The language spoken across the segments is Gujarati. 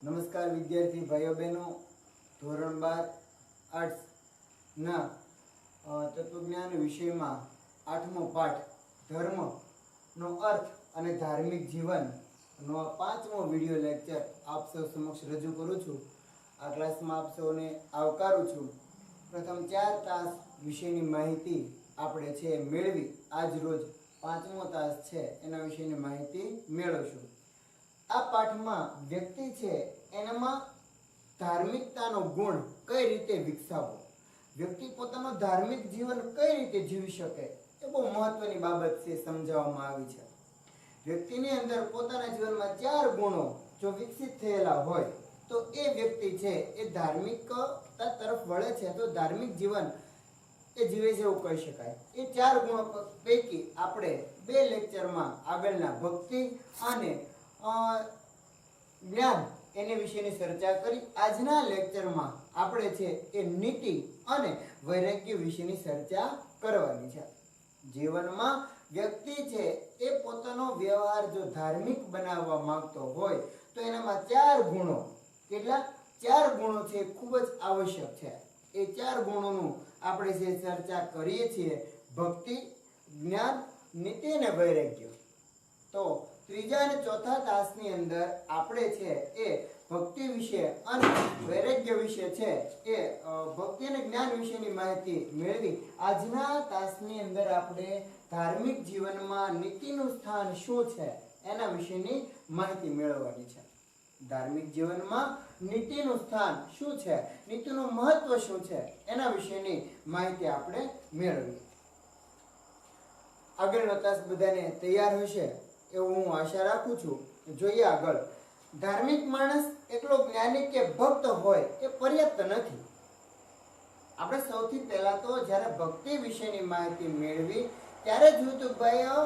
नमस्कार विद्यार्थी भाइयों बहनों, धोरण 12 आर्ट्स ना तत्वज्ञान विषय में 8मो पाठ धर्म नो अर्थ અને धार्मिक जीवन નો 5મો વિડિયો લેક્ચર આપ સૌ સમક્ષ રજૂ કરું છું। આ ક્લાસમાં આપ સૌને આવકારું છું। પ્રથમ 4 તાસ વિષયની માહિતી આપણે છે મેળવી આજ રોજ 5મો તાસ છે એના વિષયની માહિતી મેળવશું। આ પાઠમાં વ્યક્તિ છે એનામાં ધાર્મિકતાનો ગુણ કઈ રીતે વિકસાવવો, વ્યક્તિ પોતાનું ધાર્મિક જીવન કઈ રીતે જીવી શકે એ બહુ મહત્વની બાબત છે સમજાવવામાં આવી છે। વ્યક્તિની અંદર પોતાના જીવનમાં 4 ગુણો જો વિકસિત થયેલા હોય તો એ વ્યક્તિ છે એ ધાર્મિકતા તરફ વળે છે, તો ધાર્મિક જીવન એ જીવે છે એવું કહી શકાય। એ 4 ગુણો પૈકી આપણે 2 લેક્ચરમાં આગળના ભક્તિ અને જ્ઞાન એને વિશેની ચર્ચા કરી। આજના લેક્ચરમાં આપણે છે એ નીતિ અને વૈરાગ્ય વિશેની ચર્ચા કરવાની છે। જીવનમાં વ્યક્તિ છે એ પોતાનો વ્યવહાર જો ધાર્મિક બનાવવા માંગતો હોય તો એનામાં 4 ગુણો, કેટલા 4 ગુણો છે ખૂબ જ આવશ્યક છે। એ 4 ગુણોનું આપણે જે ચર્ચા કરીએ છીએ ભક્તિ, જ્ઞાન, નીતિ અને વૈરાગ્ય। તો ત્રીજા અને ચોથા તાસની અંદર આપણે છે એ ભક્તિ વિશે અને વૈરાગ્ય વિશે છે એ ભક્તિ અને જ્ઞાન વિશેની માહિતી મેળવી આજના તાસની અંદર આપણે ધાર્મિક જીવનમાં નીતિનું સ્થાન શું છે એના વિશેની માહિતી મેળવવાની છે। ધાર્મિક જીવનમાં નીતિનું સ્થાન શું છે, નીતિનું મહત્વ શું છે એના વિશેની માહિતી આપણે મેળવી। આગળનો તાસ બધાને તૈયાર હશે એવું હું આશા રાખું છું। જોઈએ આગળ। ધાર્મિક માણસ એટલો જ્ઞાની કે ભક્ત હોય એ પર્યાપ્ત નથી। આપણે સૌથી પહેલા તો જ્યારે ભક્તિ વિશેની માહિતી મેળવી ત્યારે જોયું તો ભાઈ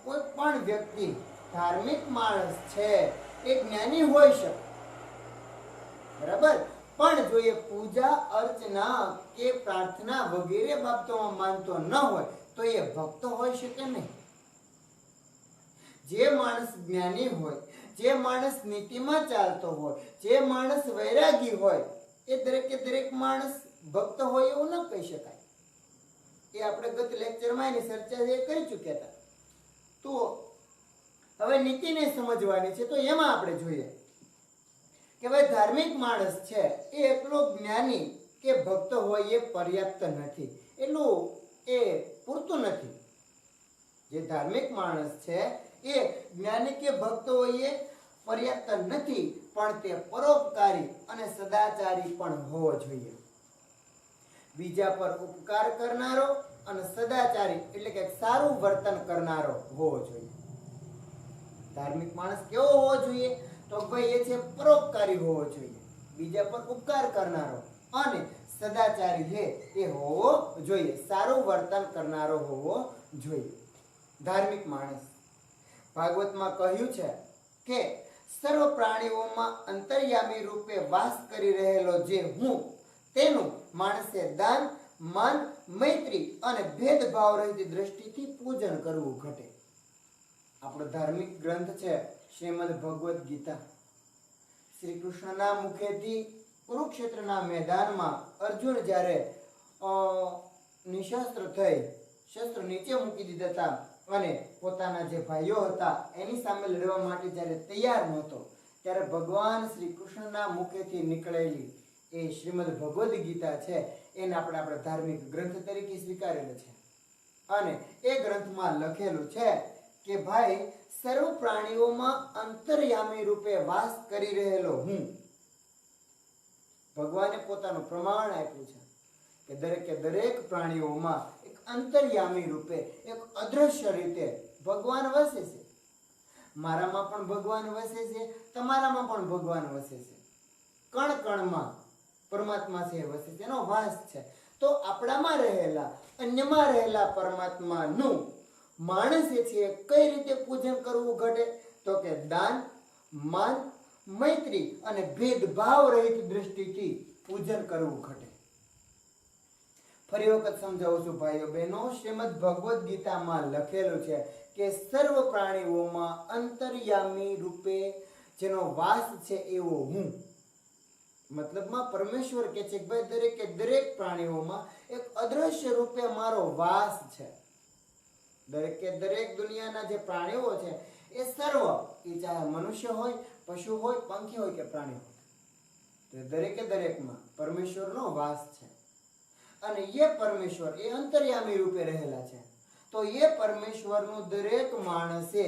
કોઈ પણ વ્યક્તિ ધાર્મિક માણસ છે એ જ્ઞાની હોઈ શકે, બરાબર, પણ જો એ પૂજા અર્ચના કે પ્રાર્થના વગેરે બાબતોમાં માનતો ન હોય તો એ ભક્ત હોઈ શકે નહીં। જે માણસ જ્ઞાની હોય, જે માણસ નીતિમાં ચાલતો હોય, જે માણસ વૈરાગી હોય એ દરેક માણસ ભક્ત હોય એવું ન કહી શકાય। એ આપણે ગત લેક્ચરમાં એની ચર્ચા કરી ચૂક્યા હતા। તો હવે નીતિને સમજવાની છે, તો એમાં આપણે જોઈએ કે ભાઈ ધાર્મિક માણસ છે એ એટલો જ્ઞાની કે ભક્ત હોય એ પર્યાપ્ત નથી, એટલું એ પૂરતું નથી। જે ધાર્મિક માણસ છે એ જ્ઞાની કે ભક્ત હોય એ પર્યાપ્ત નથી, પણ તે પરોપકારી અને સદાચારી પણ હોવો જોઈએ। બીજા પર ઉપકાર કરનારો અને સદાચારી એટલે કે સારું વર્તન કરનારો હોવો જોઈએ। ધાર્મિક માણસ કેવો હોવો જોઈએ તો ભાઈ એ છે પરોપકારી હોવો જોઈએ, બીજા પર ઉપકાર કરનારો અને સદાચારી છે એ હોવો જોઈએ, સારું વર્તન કરનારો હોવો જોઈએ। ધાર્મિક માણસ ભાગવતમાં કહ્યું છે કે સર્વ પ્રાણીઓમાં અંતર્યામી રૂપે વાસ કરી રહેલો જે હું તેનું માણસે દાન, માન, મૈત્રી અને ભેદભાવ રહિત દ્રષ્ટિથી પૂજન કરવું ઘટે। આપણો ધાર્મિક ગ્રંથ છે શ્રીમદ ભગવદ્ ગીતા। શ્રી કૃષ્ણના મુખેથી કુરુક્ષેત્રના મેદાનમાં અર્જુન જ્યારે નિશસ્ત્ર થઈ શસ્ત્ર નીચે મૂકી દીધા હતા અને પોતાના જે ભાઈઓ હતા એની સામે લડવા માટે જ્યારે તૈયાર નહોતો ત્યારે ભગવાન શ્રી કૃષ્ણના મુખેથી નીકળેલી એ શ્રીમદ ભગવદ્ ગીતા છે એને આપણે ધાર્મિક ગ્રંથ તરીકે સ્વીકારેલો છે। અને એ ગ્રંથમાં લખેલું છે કે ભાઈ સર્વ પ્રાણીઓમાં અંતર્યામી રૂપે વાસ કરી રહેલો હું, ભગવાને પોતાનું પ્રમાણ આપ્યું છે કે દરેક પ્રાણીઓમાં એક અંતર્યામી રૂપે, એક અદ્રશ્ય રીતે ભગવાન વસે છે। મારામાં પણ ભગવાન વસે છે, તમારામાં પણ ભગવાન વસે છે, કણ કણમાં પરમાત્મા છે વસે છે, એનો વાસ છે। તો આપણામાં રહેલા, અન્યમાં રહેલા પરમાત્માનું માણસે છે કઈ રીતે પૂજન કરવું ઘટે તો કે દાન, માન, મૈત્રી અને ભેદભાવ રહિત દ્રષ્ટિથી પૂજન કરવું ઘટે। ફરી વખત સમજાવું છું ભાઈઓ બહેનો, શ્રીમદ ભગવદ્ ગીતામાં લખેલું છે કે સર્વ પ્રાણીઓમાં અંતર્યામી રૂપે જેનો વાસ છે એવો હું. મતલબમાં પરમેશ્વર કહે છે કે ભાઈ દરેકે દરેક પ્રાણીઓમાં એક અદ્રશ્ય રૂપે મારો વાસ છે. દરેકે દરેક દુનિયાના જે પ્રાણીઓ છે એ સર્વ, એ ચાહે મનુષ્ય હોય, પશુ હોય, પંખી હોય કે પ્રાણી હોય, તો દરેકે દરેકમાં પરમેશ્વરનો વાસ છે. અને એ પરમેશ્વર એ અંતર્યામી રૂપે રહેલા છે. તો એ પરમેશ્વરનું દરેક માણસે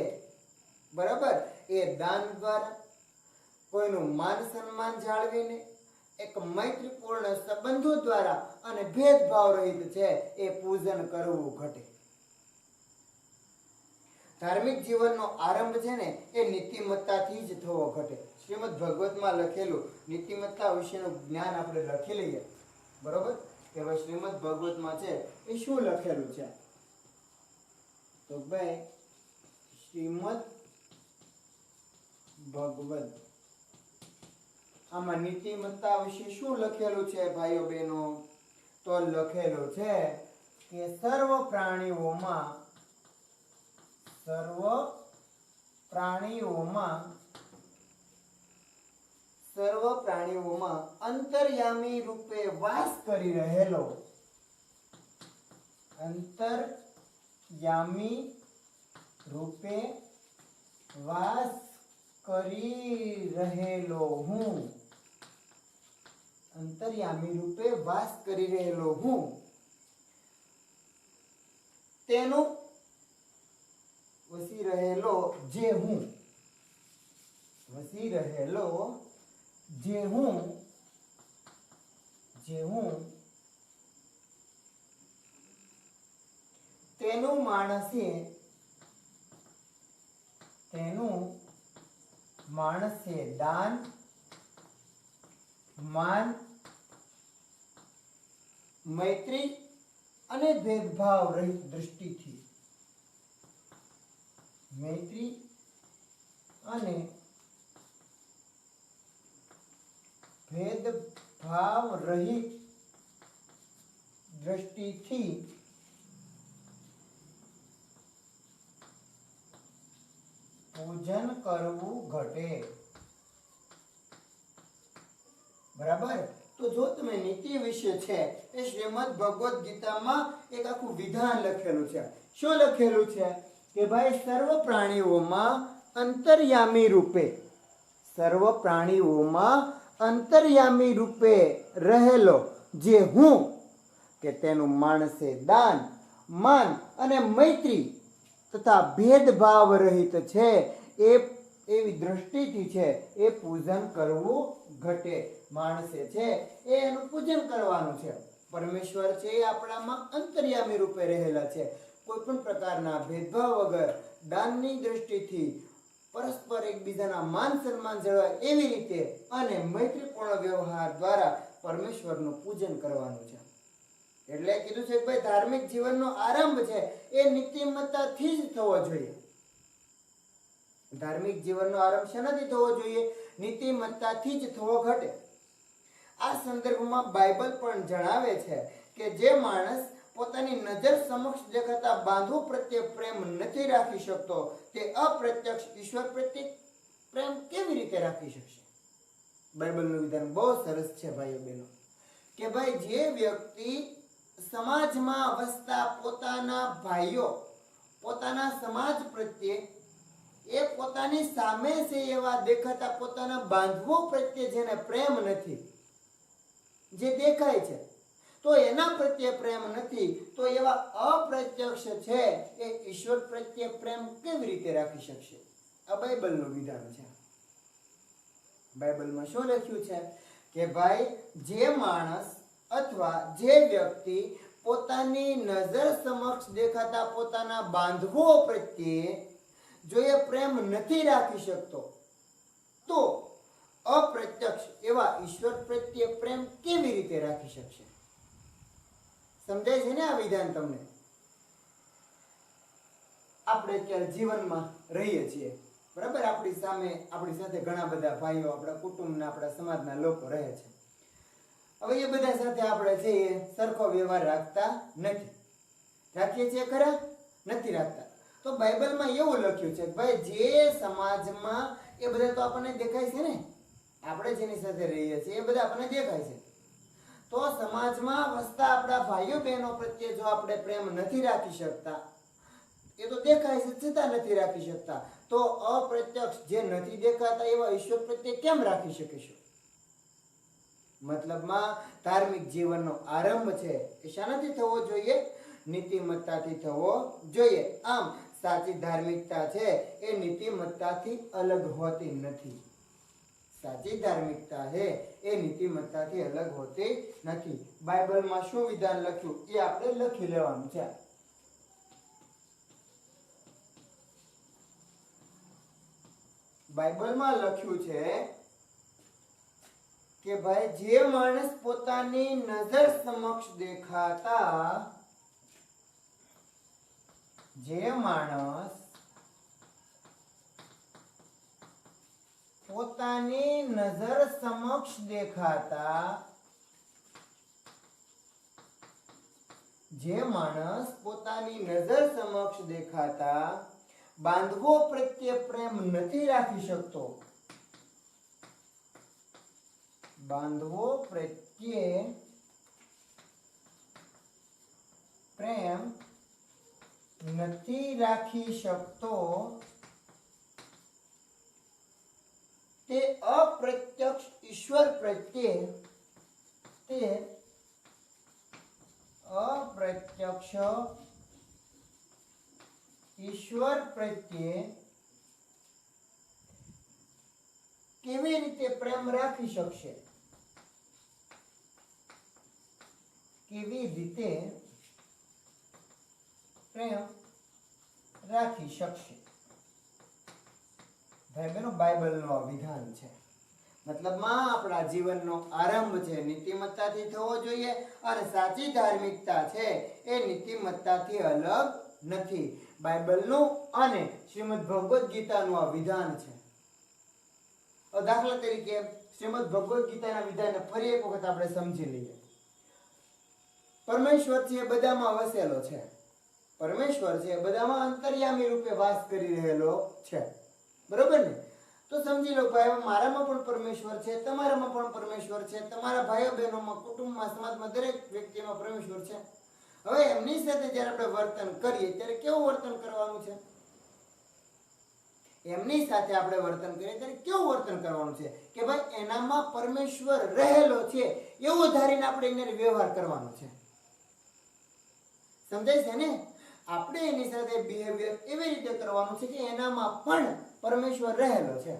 બરાબર એ દાન દ્વારા, કોઈનું માન સન્માન જાળવીને, એક મૈત્રીપૂર્ણ સંબંધો દ્વારા અને ભેદભાવ રહિત છે એ પૂજન કરવું ઘટે. ધાર્મિક જીવનનો આરંભ છે ને એ નીતિમત્તાથી જ થવો ઘટે. શ્રીમદ ભાગવતમાં લખેલું નીતિમત્તા વિશેનું જ્ઞાન આપણે લખી લઈએ, બરોબર? કે ભાઈ શ્રીમદ ભાગવતમાં છે એ શું લખેલું છે? તો ભાઈ શ્રીમદ ભાગવત આમાં નીતિમત્તા વિશે શું લખેલું છે ભાઈઓ બહેનો? તો લખેલું છે કે સર્વ પ્રાણીઓમાં અંતર્યામી રૂપે વાસ કરી રહેલો, અંતર્યામી રૂપે વાસ કરી રહેલો હું, અંતર્યામી રૂપે વાસ કરી રહેલો હું, તેનું વસી રહેલો જે હું, વસી રહેલો જે હું, તેનું માણસે દાન, માન, મૈત્રી અને ભેદભાવ રહિત દૃષ્ટિથી, મૈત્રી અને ભેદભાવ રહિત દ્રષ્ટિથી પૂજન કરવું ઘટે. બરાબર? તો જો તમે નીતિ વિશે છે એ શ્રીમદ ભગવદ ગીતામાં એક આખું વિધાન લખેલું છે. શું લખેલું છે? કે ભાઈ સર્વ પ્રાણીઓમાં અંતર્યામી રૂપે, સર્વ પ્રાણીઓમાં અંતર્યામી રૂપે રહેલો જે હું, કે તેનું માણસે દાન, માન અને મૈત્રી તથા ભેદભાવ રહિત છે એ એવી દ્રષ્ટિથી છે એ પૂજન કરવું ઘટે. માણસે છે એ એનું પૂજન કરવાનું છે. પરમેશ્વર છે એ આપણામાં અંતર્યામી રૂપે રહેલા છે. કોઈ પણ પ્રકારના ભેદભાવ વગર દાનની દ્રષ્ટિથી પરસ્પર એકબીજાના માન સન્માન જળવાય એવી રીતે અને મૈત્રીપૂર્ણ વ્યવહાર દ્વારા પરમેશ્વરનું પૂજન કરવાનું છે. એટલે કીધું છે કે ભાઈ ધાર્મિક જીવનનો આરંભ છે એ નીતિમત્તાથી જ થવો જોઈએ. ધાર્મિક જીવનનો આરંભ શેનાથી થવો જોઈએ? નીતિમત્તાથી જ થવો ઘટે. આ સંદર્ભમાં બાઇબલ પણ જણાવે છે કે જે માણસ પોતાની નજર સમક્ષ દેખાતા બાંધવો પ્રત્યે પ્રેમ નથી રાખી શકતો તે અપ્રત્યક્ષ ઈશ્વર પ્રત્યે પ્રેમ કેવી રીતે રાખી શકશે? બાઇબલનું વિધાન બહુ સરસ છે ભાઈઓ બહેનો, કે ભાઈ જે વ્યક્તિ સમાજમાં વસતા પોતાના ભાઈઓ, પોતાના સમાજ પ્રત્યે એ પોતાની સામે છે એવા દેખાતા પોતાના બાંધવો પ્રત્યે જેને પ્રેમ નથી, જે દેખાય છે તો એના પ્રત્યે પ્રેમ નથી, તો એવા અપ્રત્યક્ષ છે એ ઈશ્વર પ્રત્યે પ્રેમ કેવી રીતે રાખી શકશે? આ બાઇબલનું વિધાન છે. બાઇબલમાં શું લખ્યું છે? કે ભાઈ જે માણસ અથવા જે વ્યક્તિ પોતાની નજર સમક્ષ દેખાતા પોતાના બાંધવો પ્રત્યે જો એ પ્રેમ નથી રાખી શકતો તો અપ્રત્યક્ષ એવા ઈશ્વર પ્રત્યે પ્રેમ કેવી રીતે રાખી શકશે? સમજાય છે ને આ વિધાન તમને? આપણે અત્યારે જીવનમાં રહીએ છીએ, બરાબર? આપણી સામે આપણી સાથે ઘણા બધા ભાઈઓ, આપણા કુટુંબના, આપણા સમાજના લોકો રહે છે. હવે એ બધા સાથે આપણે છે એ સરખો વ્યવહાર રાખતા નથી. રાખીએ છીએ ખરા? નથી રાખતા. તો બાઇબલમાં એવું લખ્યું છે કે ભાઈ જે સમાજમાં એ બધા તો આપણને દેખાય છે ને, આપણે જેની સાથે રહીએ છીએ એ બધા આપણને દેખાય છે. તો સમાજમાં વસતા આપણા ભાઈઓ બહેનો પ્રત્યે જો આપણે પ્રેમ નથી રાખી શકતા, એ તો દેખાય છે છતાં નથી રાખી શકતા, તો અપ્રત્યક્ષ જે નથી દેખાતા એવા ઈશ્વર પ્રત્યે કેમ રાખી શકીશું? મતલબમાં ધાર્મિક જીવનનો આરંભ છે એ શાનાથી થવો જોઈએ? નીતિમત્તાથી થવો જોઈએ. આમ સાચી ધાર્મિકતા છે એ નીતિમત્તાથી અલગ હોતી નથી. સાચી ધાર્મિકતા છે એ નીતિમત્તાથી અલગ હોતી નથી. બાઇબલમાં શું વિધાન લખ્યું એ આપણે લખી લેવાનું છે. બાઇબલમાં લખ્યું છે કે ભાઈ જે માણસ પોતાની નજર સમક્ષ દેખાતા, જે માણસ પોતાની નજર સમક્ષ દેખાતા, જે માણસ પોતાની નજર સમક્ષ દેખાતા બાંધવો પ્રત્યે પ્રેમ નથી રાખી શકતો, બાંધવો પ્રત્યે પ્રેમ નથી રાખી શકતો, તે અપ્રત્યક્ષ ઈશ્વર પ્રત્યે, તે અપ્રત્યક્ષ ઈશ્વર પ્રત્યે કેવી રીતે પ્રેમ રાખી શકશે? કેવી રીતે પ્રેમ રાખી શકશે? ભાઈ બહેનો, બાઇબલનો વિધાન છે. મતલબમાં આપણા જીવનનો આરંભ છે નીતિમત્તાથી થવો જોઈએ, અને સાચી ધાર્મિકતા છે એ નીતિમત્તાથી અલગ નથી. બાઇબલનું અને શ્રીમદ ભગવદ્ ગીતાનું આ વિધાન છે. દાખલા તરીકે શ્રીમદ ભગવદ્ ગીતાના વિધાનને ફરી એક વખત આપણે સમજી લઈએ. પરમેશ્વર છે એ બધામાં વસેલો છે. પરમેશ્વર છે એ બધામાં અંતર્યામી રૂપે વાસ કરી રહેલો છે. બરોબર ને? તો સમજી લો ભાઈ, મારામાં પણ પરમેશ્વર છે, તમારામાં પણ પરમેશ્વર છે, તમારા ભાઈઓ બહેનોમાં, કુટુંબમાં, સમાજમાં દરેક વ્યક્તિમાં પરમેશ્વર છે. હવે એમની સાથે જ્યારે આપણે વર્તન કરીએ ત્યારે કેવું વર્તન કરવાનું છે? એમની સાથે આપણે વર્તન કરીએ ત્યારે કેવું વર્તન કરવાનું છે કે ભાઈ એનામાં પરમેશ્વર રહેલો છે એવું ધારીને આપણે એને વ્યવહાર કરવાનો છે. સમજાય છે ને? આપણે એની સાથે બિહેવિયર એવી રીતે કરવાનું છે કે એનામાં પણ પરમેશ્વર રહેલો છે.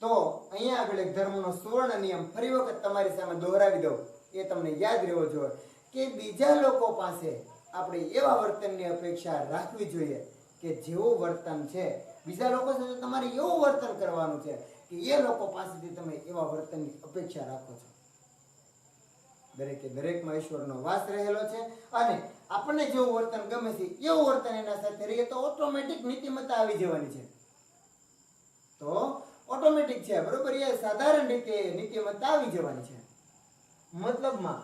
તો અહીંયા આગળ એક ધર્મનો સુવર્ણ નિયમ ફરી વખત તમારી સામે દોહરાવી દઉં, એ તમને યાદ રહેવો જોઈએ કે બીજા લોકો પાસે આપણે એવા વર્તનની અપેક્ષા રાખવી જોઈએ કે જેવું વર્તન છે બીજા લોકો સાથે તમારે એવું વર્તન કરવાનું છે કે એ લોકો પાસેથી તમે એવા વર્તનની અપેક્ષા રાખો છો. દરેકે દરેકમાં ઈશ્વરનો વાસ રહેલો છે, અને આપણને જેવું વર્તન ગમે છે એવું વર્તન એના સાથે રહીએ તો ઓટોમેટિક નીતિમત્તા આવી જવાની છે. તો ઓટોમેટિક છે, બરોબર? એ સાધારણ રીતે નીતિમત્તા આવી જવાની છે. મતલબમાં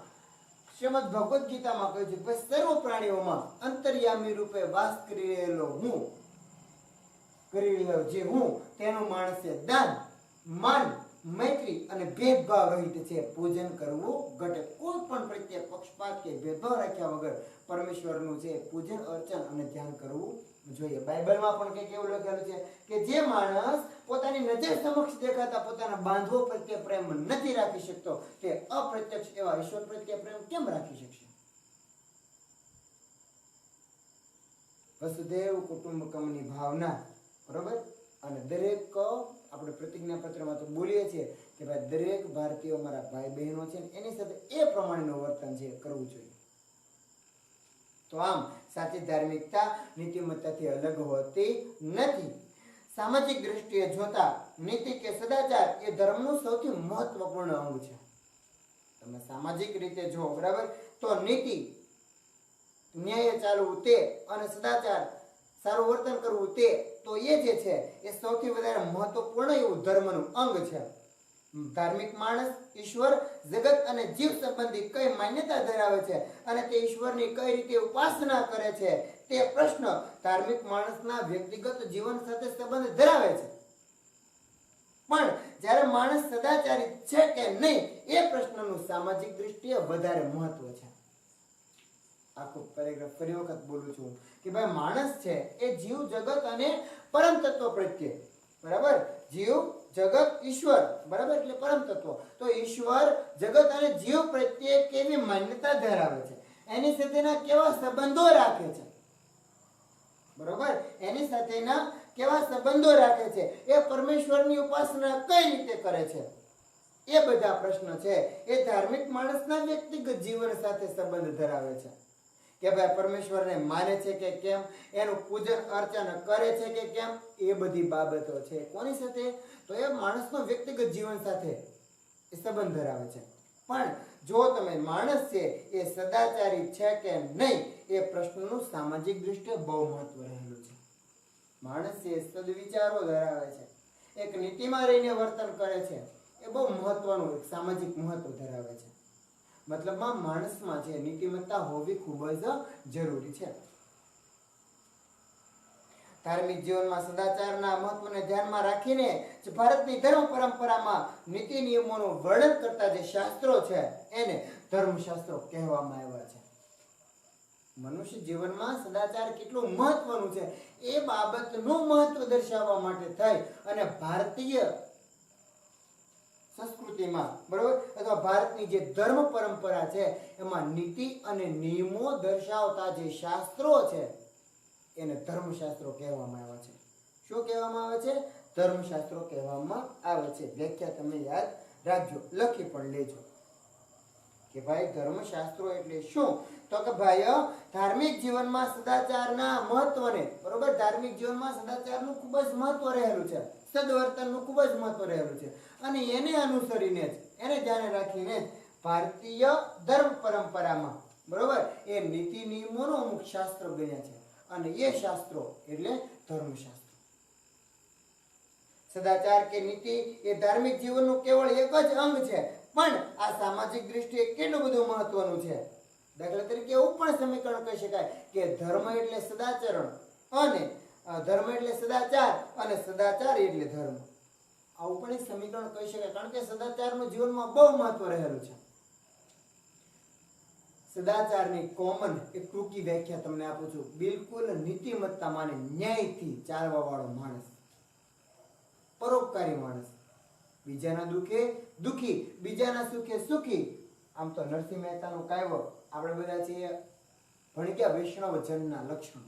શ્રીમદ ભગવદ્ ગીતામાં કહ્યું છે કે સર્વ પ્રાણીઓમાં અંતર્યામી રૂપે વાસ કરી રહેલો હું, કરી રહ્યો જે હું, તેનું માણસે દાન, માન, મૈત્રી અને ભેદભાવ રહિત છે પૂજન કરવું ઘટે. કોઈ પણ પ્રત્યે પક્ષપાત કે ભેદભાવ રાખ્યા વગર પરમેશ્વરનું છે પૂજન, અર્ચન અને ધ્યાન કરવું જોઈએ. બાઇબલમાં પણ કંઈક એવું લખેલું છે કે જે માણસ પોતાની નજર સમક્ષ દેખાતા પોતાના બાંધવો પ્રત્યે પ્રેમ નથી રાખી શકતો, તે અપ્રત્યક્ષ એવા ઈશ્વર પ્રત્યે પ્રેમ કેમ રાખી શકશે? વસુદેવ કુટુંબકમની ભાવના, બરોબર? અને દરેક આપણે પ્રતિજ્ઞા પત્રમાં તો બોલીએ છીએ કે ભાઈ દરેક ભારતીયો મારા ભાઈ બહેનો છે, એની સાથે એ પ્રમાણેનું વર્તન છે કરવું જોઈએ. તો આમ સાચી ધાર્મિકતા નીતિમત્તાથી અલગ હોતી નથી. સામાજિક દ્રષ્ટિએ જોતા નીતિ કે સદાચાર એ ધર્મનું સૌથી મહત્વપૂર્ણ અંગ છે. તમે સામાજિક રીતે જો, બરાબર, તો નીતિ, ન્યાય ચાલવું તે, અને સદાચાર, સારું વર્તન કરવું તે, તો એ જે છે એ સૌથી વધારે મહત્વપૂર્ણ એવું ધર્મનું અંગ છે. ધાર્મિક માણસ ઈશ્વર, જગત અને જીવ સંબંધી કઈ માન્યતા ધરાવે છે અને તે ઈશ્વરની કઈ રીતે ઉપાસના કરે છે તે પ્રશ્ન ધાર્મિક માણસના વ્યક્તિગત જીવન સાથે સંબંધ ધરાવે છે. પણ જ્યારે માણસ સદાચારી છે કે નહીં એ પ્રશ્નનું સામાજિક દ્રષ્ટિએ વધારે મહત્વ છે. આખું પેરેગ્રાફ ફરી વખત બોલું છું કે ભાઈ માણસ છે એ જીવ જગત અને પરમ તત્વ પ્રત્યે, બરાબર, જીવ જગત ઈશ્વર, બરાબર, એટલે પરમ તત્વ, તો ઈશ્વર જગત અને જીવ પ્રત્યે કેવી માન્યતા ધરાવે છે, એની સાથેના કેવા સંબંધો રાખે છે, બરોબર, એની સાથેના કેવા સંબંધો રાખે છે, એ પરમેશ્વરની ઉપાસના કઈ રીતે કરે છે, એ બધા પ્રશ્નો છે એ ધાર્મિક માણસના વ્યક્તિગત જીવન સાથે સંબંધ ધરાવે છે. કે ભાઈ પરમેશ્વરને માને છે કે કેમ, એનું પૂજન અર્ચન કરે છે કે કેમ, એ બધી બાબતો છે કોની સાથે, તો એ માણસનો વ્યક્તિગત જીવન સાથે એ સંબંધ ધરાવે છે. પણ જો તમે માણસ છે એ સદાચારી છે કે નહીં એ પ્રશ્નનું સામાજિક દૃષ્ટિએ બહુ મહત્વ રહેલું છે. માણસ છે સદવિચારો ધરાવે છે, એક નીતિમાં રહીને વર્તન કરે છે, એ બહુ મહત્વનું એક સામાજિક મહત્વ ધરાવે છે. મતલબમાં માણસમાં છે નીતિમત્તા હોવી ખૂબ જ જરૂરી છે. ધાર્મિક જીવનમાં સદાચારના મહત્વને ધ્યાનમાં રાખીને ભારતની ધર્મ પરંપરામાં નીતિ નિયમોનું વર્ણન કરતા જે શાસ્ત્રો છે એને ધર્મશાસ્ત્રો કહેવામાં આવ્યા છે. મનુષ્ય જીવનમાં સદાચાર કેટલું મહત્વનું છે એ બાબતનું મહત્વ દર્શાવવા માટે થઈ અને ભારતીય સંસ્કૃતિમાં, બરોબર, અથવા ભારતની જે ધર્મ પરંપરા છે એમાં નીતિ અને નિયમો દર્શાવતા જે શાસ્ત્રો છે એને ધર્મશાસ્ત્રો કહેવામાં આવે છે. શું કહેવામાં આવે છે? ધર્મશાસ્ત્રો કહેવામાં આવે છે. વ્યાખ્યા તમે યાદ રાખજો, લખી પણ લેજો કે ભાઈ ધર્મશાસ્ત્રો એટલે શું, તો કે ભાઈ ધાર્મિક જીવનમાં સદાચારના મહત્વને, બરોબર, ધાર્મિક જીવનમાં સદાચારનું ખૂબ જ મહત્વ રહેલું છે, સદવર્તનનું ખૂબ જ મહત્વ રહેલું છે અને એને અનુસરીને જ, એને ધ્યાને રાખીને જ ભારતીય ધર્મ પરંપરામાં, બરોબર, એ નીતિ નિયમોનો અમુક શાસ્ત્ર બન્યા છે અને એ શાસ્ત્રો એટલે ધર્મશાસ્ત્ર. સદાચાર કે નીતિ એ ધાર્મિક જીવનનું કેવળ એક જ અંગ છે, પણ આ સામાજિક દ્રષ્ટિએ કેટલું બધું મહત્વનું છે. દાખલા તરીકે એવું પણ સમીકરણ કહી શકાય કે ધર્મ એટલે સદાચરણ અને ધર્મ એટલે સદાચાર અને સદાચાર એટલે ધર્મ. આવું પણ એક સમીકરણ કહી શકાય, કારણ કે સદાચારનું જીવનમાં બહુ મહત્વ રહેલું છે. સદાચારની કોમન એક ટૂંકી વ્યાખ્યા તમને આપું છું. બિલકુલ નીતિમત્તા માને ન્યાયથી ચાલવા વાળો માણસ, પરોપકારી માણસ, બીજાના દુઃખે દુઃખી, બીજાના સુખે સુખી. આમ તો નરસિંહ મહેતાનું કાવ્ય આપણે બધા છીએ ભણી ગયા, વૈષ્ણવ જનના લક્ષણો,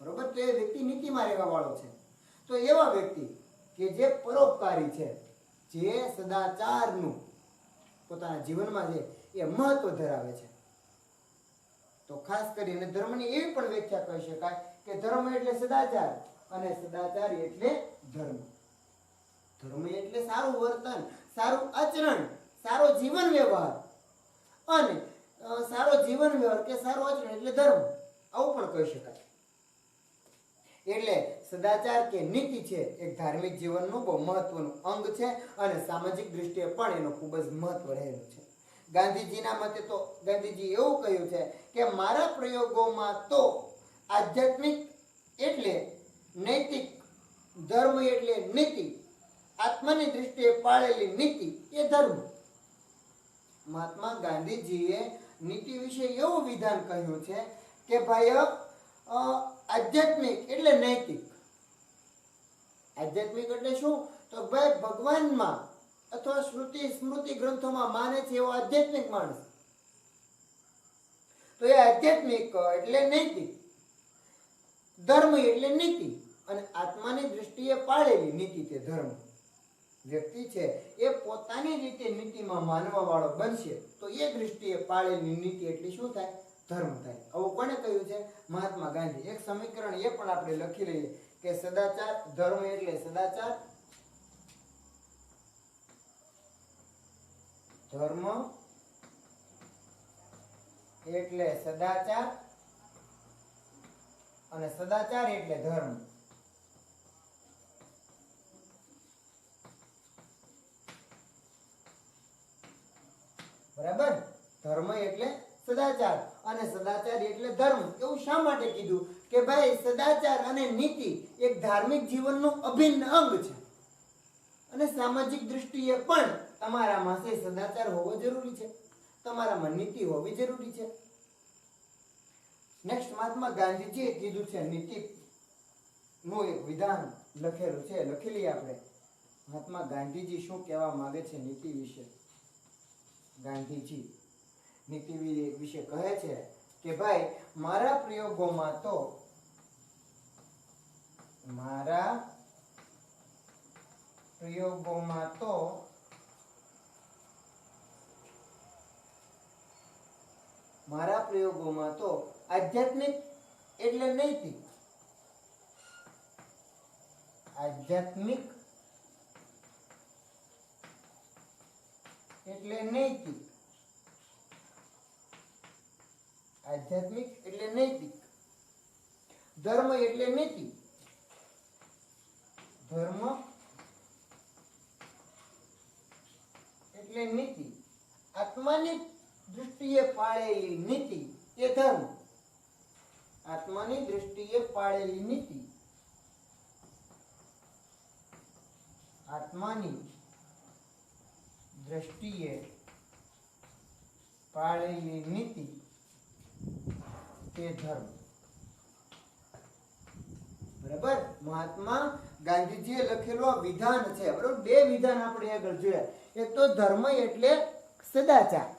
બરોબર, તો એ વ્યક્તિ નીતિમાં રહેવા વાળો છે. તો એવા વ્યક્તિ કે જે પરોપકારી છે, જે સદાચારનું પોતાના જીવનમાં છે એ મહત્વ ધરાવે છે, તો ખાસ કરીને ધર્મની એવી પણ વ્યાખ્યા કહી શકાય કે ધર્મ એટલે સદાચાર અને સદાચાર એટલે ધર્મ. ધર્મ એટલે સારું વર્તન, સારું આચરણ, સારો જીવન વ્યવહાર, અને સારો જીવન વ્યવહાર કે સારું આચરણ એટલે ધર્મ, આવું પણ કહી શકાય. એટલે સદાચાર કે નીતિ છે એક ધાર્મિક જીવનનું બહુ મહત્વનું અંગ છે અને સામાજિક દ્રષ્ટિએ પણ એનું ખૂબ જ મહત્વ રહેલું છે. ગાંધીજીના મતે તો ગાંધીજી એવું કહ્યું છે કે મારા પ્રયોગોમાં તો આધ્યાત્મિક એટલે નૈતિક, ધર્મ એટલે નીતિ, આત્માની દૃષ્ટિએ પાળેલી નીતિ એ ધર્મ. મહાત્મા ગાંધીજીએ નીતિ વિશે એવું વિધાન કહ્યું છે કે ભાઈ આધ્યાત્મિક એટલે નૈતિક. આધ્યાત્મિક એટલે શું, તો ભાઈ ભગવાનમાં અથવા શ્રુતિ સ્મૃતિ ગ્રંથોમાં માને છે એવો આધ્યાત્મિક માણસ, તો એ આધ્યાત્મિક એટલે નૈતિક, ધર્મ એટલે નીતિ અને આત્માની દૃષ્ટિએ પાળેલી નીતિ તે ધર્મ. વ્યક્તિ છે એ પોતાની રીતે નીતિમાં માનવા વાળો બનશે તો એ દૃષ્ટિએ પાળેલી નીતિ એટલે શું થાય? ધર્મ થાય. આવું કોણે કહ્યું છે? મહાત્મા ગાંધી. એક સમીકરણ એ પણ આપણે લખી લઈએ કે સદાચાર, ધર્મ એટલે સદાચાર, ધર્મ એટલે સદાચાર અને સદાચાર એટલે ધર્મ. બરાબર? ધર્મ એટલે સદાચાર, અને સદાચાર એટલે ધર્મ. એવું શા માટે કીધું કે ભાઈ સદાચાર અને નીતિ એક ધાર્મિક જીવનનું અભિન્ન અંગ છે, અને સામાજિક દૃષ્ટિએ પણ તમારામાં સદાચાર હોવો જરૂરી છે, તમારામાં નીતિ હોવી જરૂરી છે. નેક્સ્ટ મહાત્મા ગાંધીજીએ કીધું છે, નીતિ નું એક વિધાન લખેલું છે, લખી લઈએ આપણે. મહાત્મા ગાંધીજી શું કહેવા માંગે છે નીતિ વિશે? ગાંધીજી નીતિ વિશે કહે છે કે ભાઈ મારા પ્રયોગોમાં તો આધ્યાત્મિક એટલે નૈતિક, આધ્યાત્મિક એટલે નૈતિક, આધ્યાત્મિક એટલે નૈતિક, ધર્મ એટલે નીતિ, ધર્મ એટલે નીતિ, આત્માની દૃષ્ટિએ પાળેલી નીતિ એ ધર્મ, આત્માની દૃષ્ટિએ પાળેલી નીતિ, આત્માની દ્રષ્ટિએ પાળેલી નીતિ તે ધર્મ. બરાબર. મહાત્મા ગાંધીજીએ લખેલું આ વિધાન છે. બરાબર. બે વિધાન આપણે આગળ જોયા. એક તો ધર્મ એટલે સદાચાર.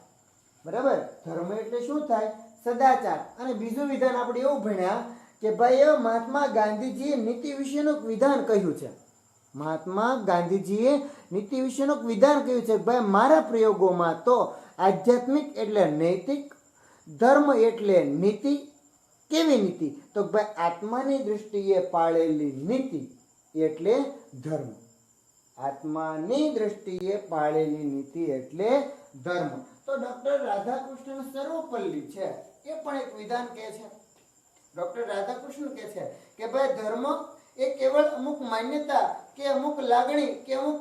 બરાબર. ધર્મ એટલે શું થાય? સદાચાર. અને બીજું વિધાન આપણે એવું ભણ્યા કે ભાઈ મહાત્મા ગાંધીજીએ નીતિ વિશેનું વિધાન કહ્યું છે. મહાત્મા ગાંધીજીએ નીતિ વિશેનું વિધાન કહ્યું છે. ભાઈ મારા પ્રયોગોમાં તો આધ્યાત્મિક એટલે નૈતિક, ધર્મ એટલે નીતિ. કેવી નીતિ? તો ભાઈ આત્માની દૃષ્ટિએ પાળેલી નીતિ એટલે ધર્મ. આત્માની દૃષ્ટિએ પાળેલી નીતિ એટલે ધર્મ. તો ડોક્ટર રાધાકૃષ્ણ સર્વપલ્લી છે એ પણ એક વિધાન કહે છે. ડોક્ટર રાધાકૃષ્ણ કહે છે કે ભાઈ ધર્મ એ કેવળ અમુક માન્યતા કે અમુક લાગણી કે અમુક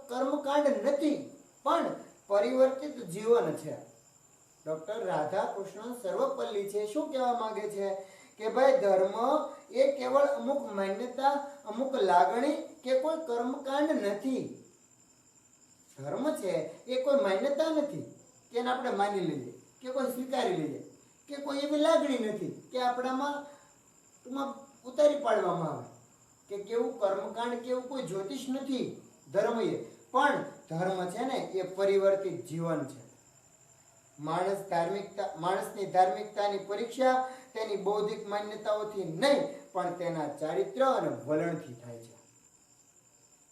કર્મકાંડ નથી, પણ પરિવર્તિત જીવન છે. ડોક્ટર રાધાકૃષ્ણ સર્વપલ્લી છે શું કહેવા માંગે છે કે ભાઈ ધર્મ એ કેવળ અમુક માન્યતા, અમુક લાગણી કે કોઈ કર્મકાંડ નથી. ધર્મ છે એ કોઈ માન્યતા નથી કે એને આપણે માની લઈએ કે કોઈ સ્વીકારી લઈએ, કે કોઈ એવી લાગણી નથી કે આપણામાં ઉતારી પાડવામાં આવે, કે કેવું કર્મકાંડ કેવું કોઈ જ્યોતિષ નથી ધર્મ એ. પણ ધર્મ છે ને એ પરિવર્તિત જીવન છે. માણસની ધાર્મિકતાની પરીક્ષા તેની બૌદ્ધિક માન્યતાઓથી નહીં, પણ તેના ચારિત્ર અને વલણથી થાય છે.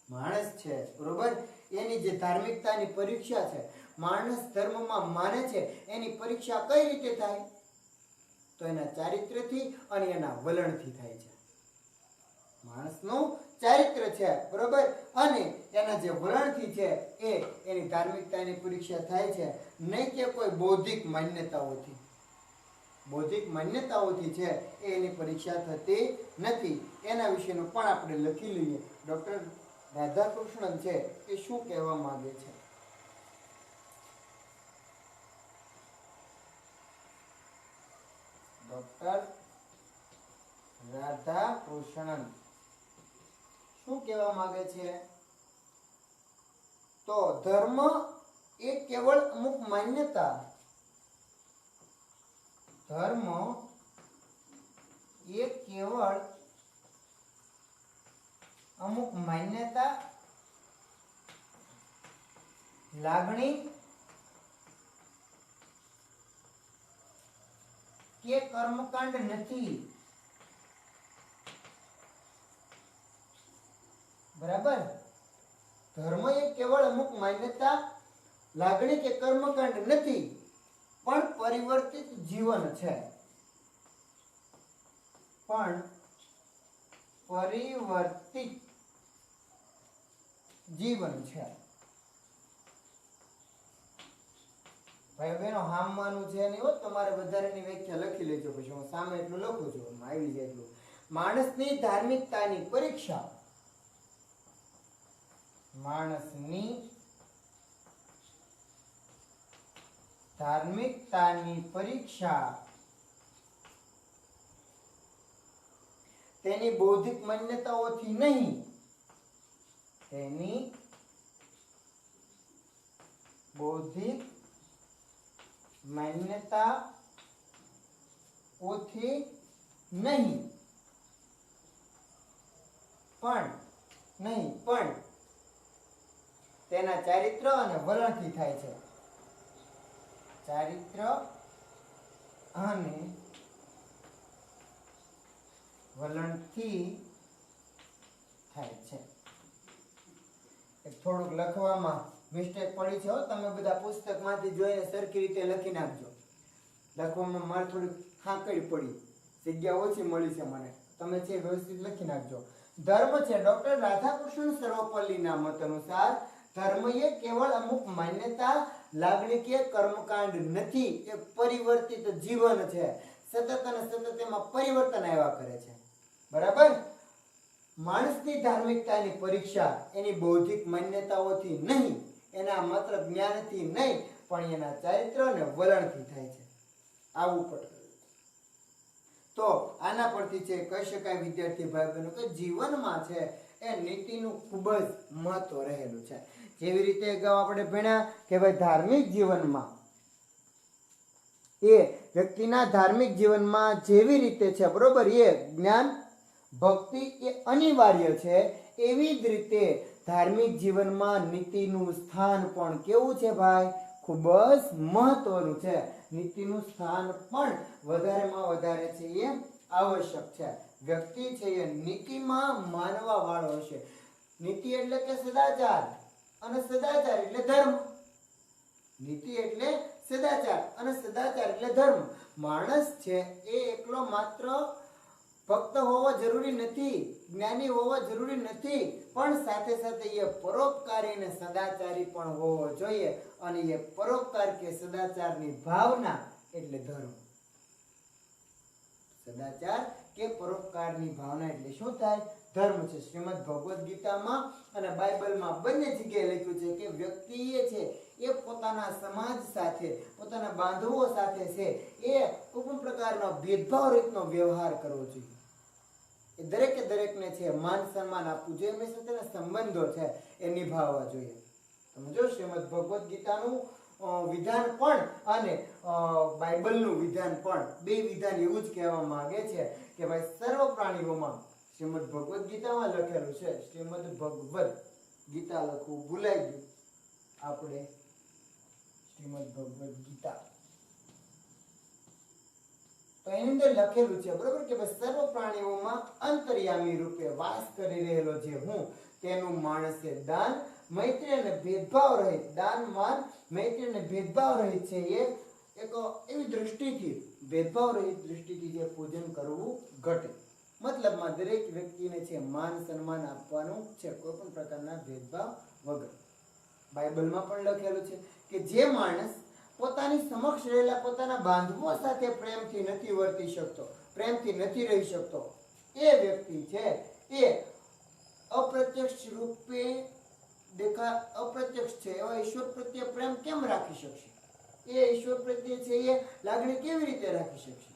માણસ છે બરોબર, એની જે ધાર્મિકતાની પરીક્ષા છે, માણસ ધર્મમાં માને છે, એની પરીક્ષા કઈ રીતે થાય? તો એના ચારિત્રથી અને એના વલણથી થાય છે. માણસનું ચારિત્ર છે બરોબર, અને એના જે વલણથી છે એ એની ધાર્મિકતાની પરીક્ષા થાય છે, નહીં કે કોઈ બૌદ્ધિક માન્યતાઓથી. બૌદ્ધિક માન્યતાઓથી છે એ એની પરીક્ષા થતી નથી. એના વિશેનું પણ આપણે લખી લઈએ. ડોક્ટર રાધાકૃષ્ણન છે એ શું કહેવા માંગે છે? ડોક્ટર રાધાકૃષ્ણન શું કહેવા માંગે છે? તો ધર્મ એ કેવળ અમુક માન્યતા, ધર્મ એ કેવળ અમુક માન્યતા, લાગણી કે કર્મકાંડ નથી. બરાબર. ધર્મ એ કેવળ અમુક માન્યતા, લાગણી કે કર્મકાંડ નથી, પણ પરિવર્તિત જીવન છે. પણ પરિવર્તિત જીવન છે. ભાઈ બહેનો હામવાનું છે નહીં હો, તમારે વધારેની વ્યાખ્યા લખી લેજો, પછી હું સામે એટલું લખું છું, આવી જાય એટલું. માણસની ધાર્મિકતાની પરીક્ષા, માણસની ધાર્મિકતાની પરીક્ષા તેની બૌદ્ધિક માન્યતાઓથી નહીં, તેની બૌદ્ધિક માન્યતાઓથી નહીં પણ તેના ચારિત્ર અને વલણથી થાય છે. ચારિત્ર અને વલણથી થાય છે. થોડુંક લખવામાં મિસ્ટેક પડી છે. તમે બધા પુસ્તકમાંથી જોઈને સરખી રીતે લખી નાખજો. લખવામાં મારે થોડી ખાંકડી પડી, જગ્યા ઓછી મળી છે મને. તમે છે વ્યવસ્થિત લખી નાખજો. ધર્મ છે ડોક્ટર રાધાકૃષ્ણ સર્વપલ્લીના મત અનુસાર ધર્મ એ કેવળ અમુક માન્યતા, લાગણી કે કર્મકાંડ નથી. એ પરિવર્તિત જીવન છે. સતત અને સતત એમાં પરિવર્તન આવ્યા કરે છે. બરાબર? માણસની ધાર્મિકતાની પરીક્ષા એની બૌદ્ધિક માન્યતાઓથી નહીં, એના માત્ર જ્ઞાનથી નહીં, પણ એના ચારિત્ર અને વલણથી થાય છે. આવું પટકું. તો આના પરથી છે કહી શકાય વિદ્યાર્થી ભાઈ બહેનો કે જીવનમાં છે એ નીતિનું ખૂબ જ મહત્વ રહેલું છે. જેવી રીતે અગાઉ આપણે ભણ્યા કે ભાઈ ધાર્મિક જીવનમાં એ વ્યક્તિના ધાર્મિક જીવનમાં જેવી રીતે છે બરોબર એ જ્ઞાન ભક્તિ એ અનિવાર્ય છે, એવી જ રીતે ધાર્મિક જીવનમાં નીતિનું સ્થાન પણ કેવું છે ભાઈ? ખૂબ જ મહત્વનું છે. નીતિનું સ્થાન પણ વધારેમાં વધારે છે એ આવશ્યક છે. વ્યક્તિ છે એ નીતિમાં માનવા વાળો હશે. નીતિ એટલે કે સદાચાર અને સદાચાર એટલે ધર્મ. નીતિ એટલે સદાચાર અને સદાચાર એટલે ધર્મ. માણસ છે એ એકલો માત્ર ભક્ત હોવો જરૂરી નથી, જ્ઞાની હોવો જરૂરી નથી, પણ સાથે સાથે એ પરોપકારી અને સદાચારી પણ હોવો જોઈએ. અને એ પરોપકાર કે સદાચારની ભાવના એટલે ધર્મ. સદાચાર કે પરોપકારની ભાવના એટલે શું થાય? ધર્મ છે. શ્રીમદ ભગવદ્ ગીતામાં અને બાઇબલમાં બંને જગ્યાએ લખ્યું છે કે વ્યક્તિએ છે એ પોતાના સમાજ સાથે, પોતાના બાંધવો સાથે છે એ કોઈ પણ પ્રકારનો ભેદભાવ રીતનો વ્યવહાર કરવો જોઈએ. એ દરેકે દરેકને છે માન સન્માન આપવું જોઈએ. એમની સાથેના સંબંધો છે એ નિભાવવા જોઈએ. તમે જો શ્રીમદ ભગવદ્ ગીતાનું વિધાન પણ અને બાઇબલનું વિધાન પણ, બે વિધાન એવું જ કહેવા માંગે છે કે ભાઈ સર્વ પ્રાણીઓમાં, શ્રીમદ ભગવદ્ ગીતામાં લખેલું છે, શ્રીમદ ભગવદ્ ગીતા લખવું ભૂલાઈ ગયું આપણે. શ્રીમદ ભગવદ્ ગીતા તો એની અંદર લખેલું છે બરોબર કે ભાઈ સર્વ પ્રાણીઓમાં અંતર્યામી રૂપે વાસ કરી રહેલો જે હું, તેનું માણસે દાન, મૈત્રી અને ભેદભાવ રહિત, દાન, માન, મૈત્રી અને ભેદભાવ રહિત છે એ એક એવી દ્રષ્ટિથી, ભેદભાવ રહિત દ્રષ્ટિથી જે પૂજન કરવું ઘટે. મતલબમાં દરેક વ્યક્તિને છે માન સન્માન આપવાનું છે, કોઈ પણ પ્રકારના ભેદભાવ વગર. બાઇબલમાં પણ લખેલું છે કે જે માણસ પોતાની સમક્ષ રહેલા પોતાના બાંધવો સાથે પ્રેમથી નથી વર્તી શકતો, પ્રેમથી નથી રહી શકતો, એ વ્યક્તિ છે એ અપ્રત્યક્ષ રૂપે અપ્રત્યક્ષ છે એવા ઈશ્વર પ્રત્યે પ્રેમ કેમ રાખી શકશે? એ ઈશ્વર પ્રત્યે છે એ લાગણી કેવી રીતે રાખી શકશે?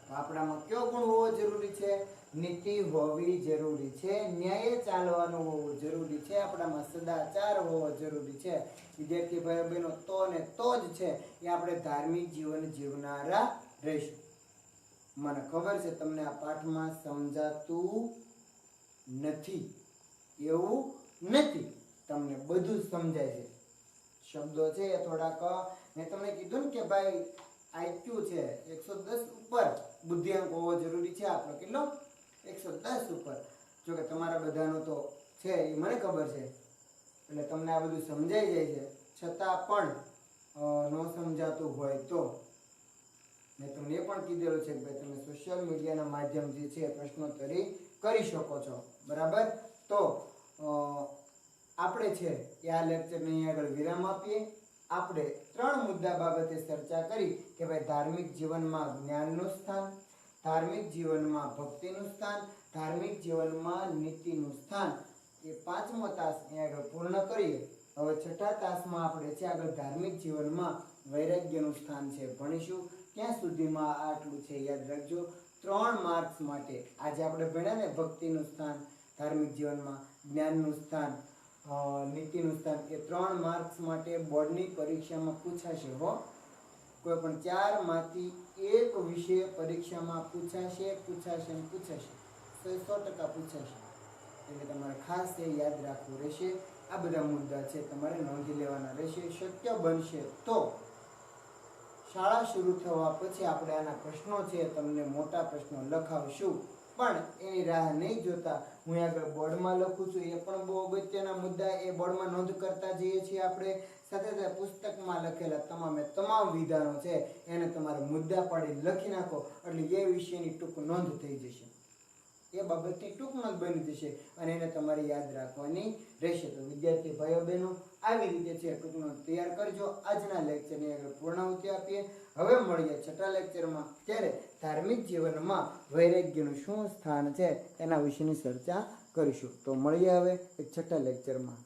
આપણામાં કયો ગુણ હોવો જરૂરી છે? નીતિ હોવી જરૂરી છે, ન્યાયે ચાલવાનું હોવું જરૂરી છે, આપણામાં સદાચાર હોવો જરૂરી છે. વિદ્યાર્થી ભાઈ બહેનો તો ને તો જ છે એ આપણે ધાર્મિક જીવન જીવનારા રહીશું. મને ખબર છે તમને આ પાઠમાં સમજાતું નથી, એવું નથી, તમને બધું જ સમજાય છે. શબ્દો છે એ થોડાક મેં તમને કીધું ને કે ભાઈ આઈક્યુ છે 110 ઉપર બુદ્ધિઆંક હોવો જરૂરી છે આપણો. કેટલો? 110 ઉપર. જો કે તમારા બધાનો તો છે એ મને ખબર છે, એટલે તમને આ બધું સમજાઈ જાય છે. છતાં પણ ન સમજાતું હોય તો મેં તમને એ પણ કીધેલું છે કે ભાઈ તમે સોશિયલ મીડિયાના માધ્યમથી છે પ્રશ્નોત્તરી કરી શકો છો. બરાબર? તો આપણે છે એ આ લેક્ચરને અહીં આગળ વિરામ આપીએ. આપણે 3 મુદ્દા બાબતે ચર્ચા કરી કે ભાઈ ધાર્મિક જીવનમાં જ્ઞાનનું સ્થાન, ધાર્મિક જીવનમાં ભક્તિનું સ્થાન, ધાર્મિક જીવનમાં નીતિનું સ્થાન. એ 5મો તાસ અહીં આગળ પૂર્ણ કરીએ. હવે છઠ્ઠા તાસમાં આપણે છે આગળ ધાર્મિક જીવનમાં વૈરાગ્યનું સ્થાન છે ભણીશું. ત્યાં સુધીમાં આટલું છે, યાદ રાખજો. 3 માર્ક્સ માટે આજે આપણે ભણ્યા ને, ભક્તિનું સ્થાન ધાર્મિક જીવનમાં, જ્ઞાનનું સ્થાન, નીતિનું સ્થાન, એ 3 માર્ક્સ માટે બોર્ડની પરીક્ષામાં પૂછાશે હો. કોઈ પણ 4 માંથી એક વિષય પરીક્ષામાં પૂછાશે ને પૂછાશે. 100% પૂછાશે. એટલે તમારે ખાસ એ યાદ રાખવું રહેશે. આ બધા મુદ્દા છે તમારે નોંધી લેવાના રહેશે. શક્ય બનશે તો શાળા શરૂ થવા પછી આપણે આના પ્રશ્નો છે તમને મોટા પ્રશ્નો લખાવશું, પણ એની રાહ નહીં જોતા હું આગળ બોર્ડમાં લખું છું. એ પણ બહુ અગત્યના મુદ્દા એ બોર્ડમાં નોંધ કરતા જઈએ છીએ આપણે. સાથે સાથે પુસ્તકમાં લખેલા તમામ વિધાનો છે એને તમારે મુદ્દા પાડી લખી નાખો, એટલે એ વિષયની ટૂંક નોંધ થઈ જશે. એ બાબતની ટૂંક નોંધ બની જશે અને એને તમારે યાદ રાખવાની રહેશે. તો વિદ્યાર્થી ભાઈઓ બહેનો આવી રીતે છે ટૂંક નોંધ તૈયાર કરજો. આજના લેક્ચરની આગળ પૂર્ણાહુતિ આપીએ. હવે મળીએ છઠ્ઠા લેક્ચરમાં. ત્યારે ધાર્મિક જીવનમાં વૈરાગ્યનું શું સ્થાન છે એના વિશેની ચર્ચા કરીશું. તો મળીએ હવે એક છઠ્ઠા લેક્ચરમાં.